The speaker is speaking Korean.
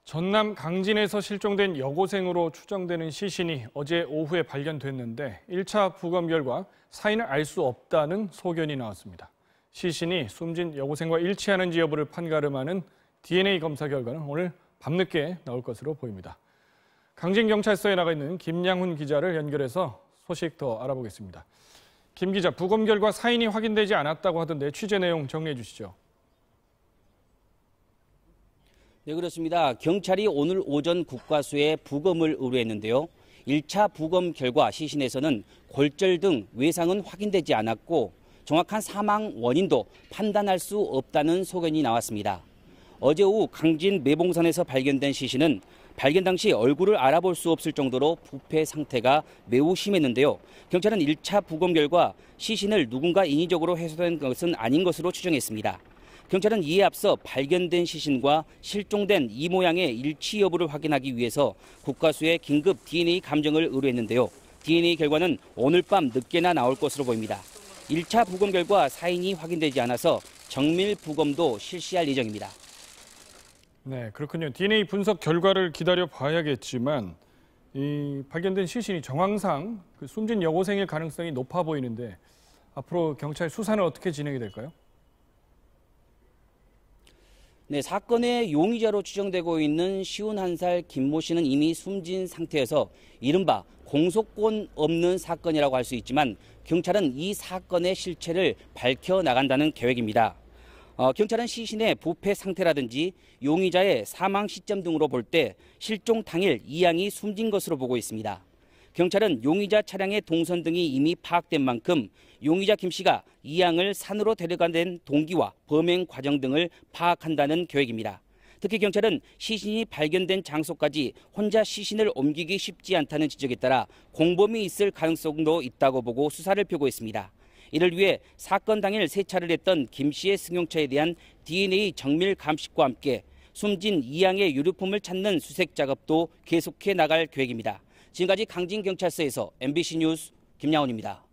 전남 강진에서 실종된 여고생으로 추정되는 시신이 어제 오후에 발견됐는데 1차 부검 결과 사인을 알 수 없다는 소견이 나왔습니다. 시신이 숨진 여고생과 일치하는지 여부를 판가름하는 DNA 검사 결과는 오늘 밤늦게 나올 것으로 보입니다. 강진경찰서에 나가 있는 김양훈 기자를 연결해서 소식 더 알아보겠습니다. 김 기자, 부검 결과 사인이 확인되지 않았다고 하던데 취재 내용 정리해 주시죠. 네, 그렇습니다. 경찰이 오늘 오전 국과수에 부검을 의뢰했는데요. 1차 부검 결과 시신에서는 골절 등 외상은 확인되지 않았고 정확한 사망 원인도 판단할 수 없다는 소견이 나왔습니다. 어제 오후 강진 매봉산에서 발견된 시신은 발견 당시 얼굴을 알아볼 수 없을 정도로 부패 상태가 매우 심했는데요. 경찰은 1차 부검 결과 시신을 누군가 인위적으로 훼손한 것은 아닌 것으로 추정했습니다. 경찰은 이에 앞서 발견된 시신과 실종된 이 모양의 일치 여부를 확인하기 위해서 국과수에 긴급 DNA 감정을 의뢰했는데요. DNA 결과는 오늘 밤 늦게나 나올 것으로 보입니다. 1차 부검 결과 사인이 확인되지 않아서 정밀 부검도 실시할 예정입니다. 네, 그렇군요. DNA 분석 결과를 기다려 봐야겠지만 이 발견된 시신이 정황상 숨진 여고생일 가능성이 높아 보이는데 앞으로 경찰 수사는 어떻게 진행이 될까요? 네, 사건의 용의자로 추정되고 있는 51살 김모 씨는 이미 숨진 상태여서 이른바 공소권 없는 사건이라고 할 수 있지만 경찰은 이 사건의 실체를 밝혀나간다는 계획입니다. 경찰은 시신의 부패 상태라든지 용의자의 사망 시점 등으로 볼 때 실종 당일 이 양이 숨진 것으로 보고 있습니다. 경찰은 용의자 차량의 동선 등이 이미 파악된 만큼 용의자 김 씨가 이 양을 산으로 데려간 동기와 범행 과정 등을 파악한다는 계획입니다. 특히 경찰은 시신이 발견된 장소까지 혼자 시신을 옮기기 쉽지 않다는 지적에 따라 공범이 있을 가능성도 있다고 보고 수사를 펴고 있습니다. 이를 위해 사건 당일 세차를 했던 김 씨의 승용차에 대한 DNA 정밀 감식과 함께 숨진 이 양의 유류품을 찾는 수색 작업도 계속해 나갈 계획입니다. 지금까지 강진경찰서에서 MBC 뉴스 김양훈입니다.